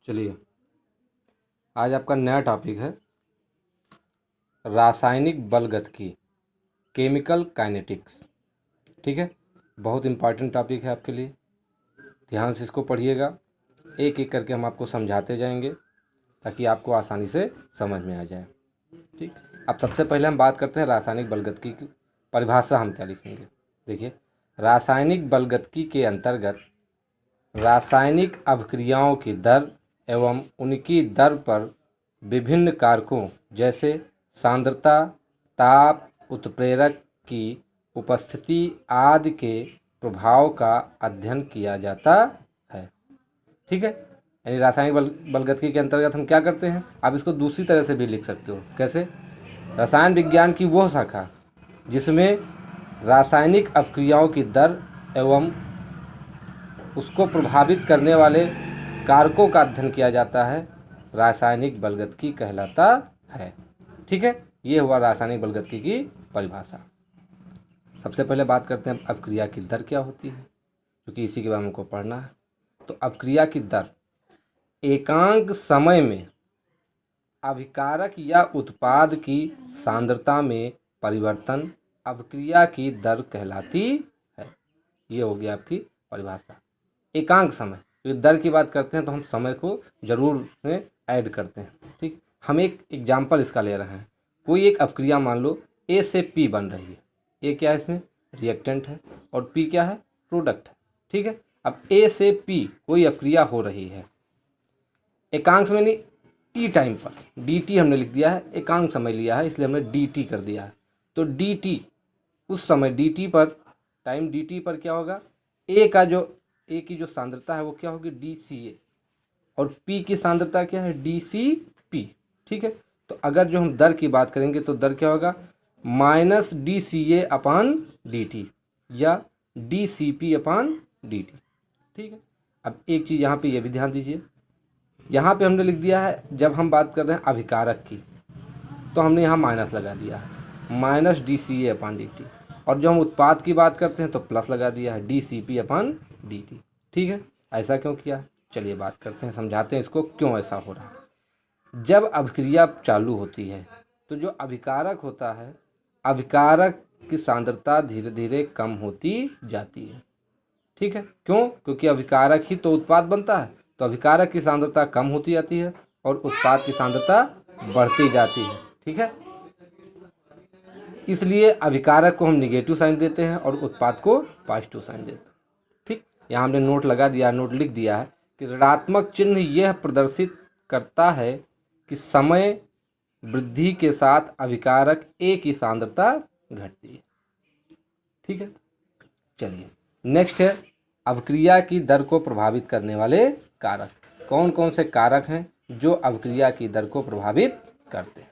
चलिए, आज आपका नया टॉपिक है रासायनिक बलगतिकी, केमिकल काइनेटिक्स। ठीक है, बहुत इम्पॉर्टेंट टॉपिक है आपके लिए। ध्यान से इसको पढ़िएगा, एक एक करके हम आपको समझाते जाएंगे ताकि आपको आसानी से समझ में आ जाए। ठीक, अब सबसे पहले हम बात करते हैं रासायनिक बलगतिकी की परिभाषा हम क्या लिखेंगे। देखिए, रासायनिक बलगतिकी के अंतर्गत रासायनिक अभिक्रियाओं की दर एवं उनकी दर पर विभिन्न कारकों जैसे सांद्रता, ताप, उत्प्रेरक की उपस्थिति आदि के प्रभाव का अध्ययन किया जाता है। ठीक है, यानी रासायनिक बलगतिकी के अंतर्गत हम क्या करते हैं। आप इसको दूसरी तरह से भी लिख सकते हो। कैसे? रसायन विज्ञान की वह शाखा जिसमें रासायनिक अभिक्रियाओं की दर एवं उसको प्रभावित करने वाले कारकों का अध्ययन किया जाता है, रासायनिक बलगतिकी कहलाता है। ठीक है, ये हुआ रासायनिक बलगतिकी की परिभाषा। सबसे पहले बात करते हैं अभिक्रिया की दर क्या होती है, क्योंकि इसी के बारे में हमको पढ़ना है। तो अभिक्रिया की दर एकांक समय में अभिकारक या उत्पाद की सांद्रता में परिवर्तन अभिक्रिया की दर कहलाती है। ये हो गया आपकी परिभाषा। एकांक समय, तो दर की बात करते हैं तो हम समय को जरूर उसमें ऐड करते हैं। ठीक, हम एक एग्जाम्पल इसका ले रहे हैं। कोई एक अभिक्रिया मान लो ए से पी बन रही है। ए क्या है? इसमें रिएक्टेंट है और पी क्या है? प्रोडक्ट है। ठीक है, अब ए से पी कोई अभिक्रिया हो रही है एकांक समय, नहीं टी टाइम पर, डी टी हमने लिख दिया है, एकांक समय लिया है इसलिए हमने डी टी कर दिया है। तो डी टी उस समय डी टी पर, टाइम डी टी पर क्या होगा? ए की जो सांद्रता है वो क्या होगी? डी सी ए, और पी की सांद्रता क्या है? D C P. ठीक है, तो अगर जो हम दर की बात करेंगे तो दर क्या होगा? Minus D C A upon D T या D C P upon D T. ठीक है, अब एक चीज़ यहाँ पे ये भी ध्यान दीजिए, यहाँ पे हमने लिख दिया है जब हम बात कर रहे हैं अभिकारक की तो हमने यहाँ माइनस लगा दिया है, minus D C A upon D T, और जब हम उत्पाद की बात करते हैं तो प्लस लगा दिया है, D C P upon D T. ठीक है, ऐसा क्यों किया? चलिए बात करते हैं, समझाते हैं इसको क्यों ऐसा हो रहा है। जब अभिक्रिया चालू होती है तो जो अभिकारक होता है, अभिकारक की सांद्रता धीरे धीरे कम होती जाती है। ठीक है, क्यों? क्योंकि अभिकारक ही तो उत्पाद बनता है, तो अभिकारक की सांद्रता कम होती जाती है और उत्पाद की सांद्रता बढ़ती जाती है। ठीक है, इसलिए अभिकारक को हम निगेटिव साइन देते हैं और उत्पाद को पॉजिटिव साइन देते हैं। ठीक, यहाँ हमने नोट लगा दिया, नोट लिख दिया है कि ऋणात्मक चिन्ह यह प्रदर्शित करता है कि समय वृद्धि के साथ अभिकारक ए की सांद्रता घटती है। ठीक है, चलिए नेक्स्ट है अभिक्रिया की दर को प्रभावित करने वाले कारक। कौन कौन से कारक हैं जो अभिक्रिया की दर को प्रभावित करते हैं?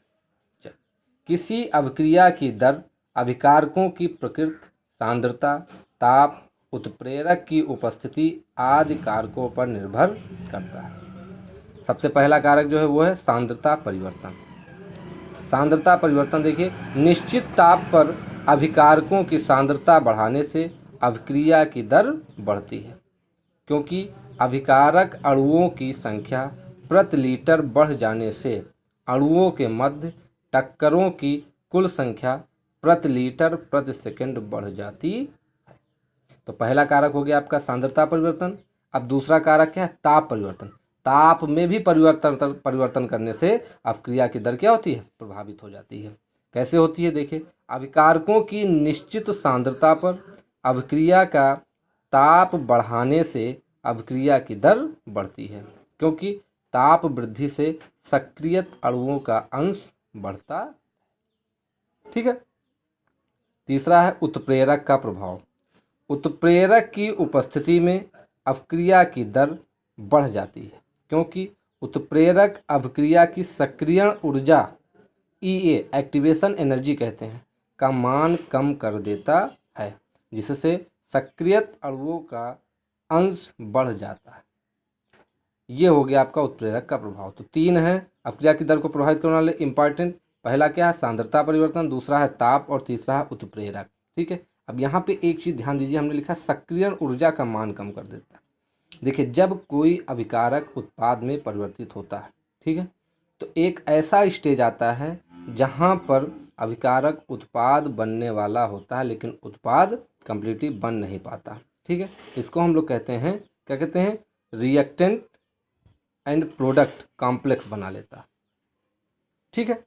किसी अभिक्रिया की दर अभिकारकों की प्रकृति, सांद्रता, ताप, उत्प्रेरक की उपस्थिति आदि कारकों पर निर्भर करता है। सबसे पहला कारक जो है वो है सांद्रता परिवर्तन। सांद्रता परिवर्तन देखिए, निश्चित ताप पर अभिकारकों की सांद्रता बढ़ाने से अभिक्रिया की दर बढ़ती है, क्योंकि अभिकारक अणुओं की संख्या प्रति लीटर बढ़ जाने से अणुओं के मध्य टक्करों की कुल संख्या प्रति लीटर प्रति सेकंड बढ़ जाती है। तो पहला कारक हो गया आपका सांद्रता परिवर्तन। अब दूसरा कारक क्या है? ताप परिवर्तन। ताप में भी परिवर्तन करने से अभिक्रिया की दर क्या होती है? प्रभावित हो जाती है। कैसे होती है? देखिए, अभिकारकों की निश्चित सांद्रता पर अभिक्रिया का ताप बढ़ाने से अभिक्रिया की दर बढ़ती है, क्योंकि ताप वृद्धि से सक्रिय अणुओं का अंश बढ़ता। ठीक है, तीसरा है उत्प्रेरक का प्रभाव। उत्प्रेरक की उपस्थिति में अभिक्रिया की दर बढ़ जाती है, क्योंकि उत्प्रेरक अभिक्रिया की सक्रियण ऊर्जा ईए, एक्टिवेशन एनर्जी कहते हैं, का मान कम कर देता है, जिससे सक्रियत अणुओं का अंश बढ़ जाता है। ये हो गया आपका उत्प्रेरक का प्रभाव। तो तीन है अभिक्रिया की दर को प्रभावित करने वाले इंपॉर्टेंट। पहला क्या है? सांद्रता परिवर्तन, दूसरा है ताप और तीसरा है उत्प्रेरक। ठीक है, अब यहाँ पे एक चीज़ ध्यान दीजिए, हमने लिखा सक्रियण ऊर्जा का मान कम कर देता है। देखिए, जब कोई अभिकारक उत्पाद में परिवर्तित होता है, ठीक है, तो एक ऐसा स्टेज आता है जहाँ पर अभिकारक उत्पाद बनने वाला होता है लेकिन उत्पाद कम्प्लीटली बन नहीं पाता, ठीक है। इसको हम लोग कहते हैं, क्या कहते हैं, रिएक्टेंट एंड प्रोडक्ट कॉम्प्लेक्स बना लेता, ठीक है।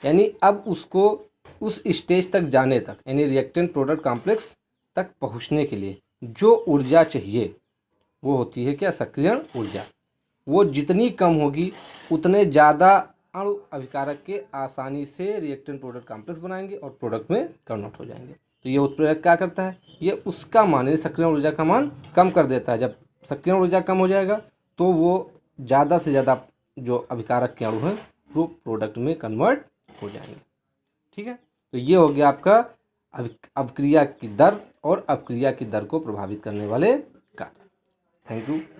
यानी अब उसको उस स्टेज तक जाने तक, यानी रिएक्टेंट प्रोडक्ट कॉम्प्लेक्स तक पहुँचने के लिए जो ऊर्जा चाहिए वो होती है क्या, सक्रियण ऊर्जा। वो जितनी कम होगी उतने ज़्यादा अणु अभिकारक के आसानी से रिएक्टेंट प्रोडक्ट कॉम्प्लेक्स बनाएंगे और प्रोडक्ट में कन्वर्ट हो जाएंगे। तो ये उत्प्रेरक क्या करता है, ये उसका मान, यानी सक्रियण ऊर्जा का मान कम कर देता है। जब सक्रियण ऊर्जा कम हो जाएगा तो वो ज़्यादा से ज़्यादा जो अभिकारक के अणु हैं वो प्रोडक्ट में कन्वर्ट हो जाएंगे, ठीक है। तो ये हो गया आपका अभिक्रिया की दर और अपक्रिया की दर को प्रभावित करने वाले कारक। Thank you.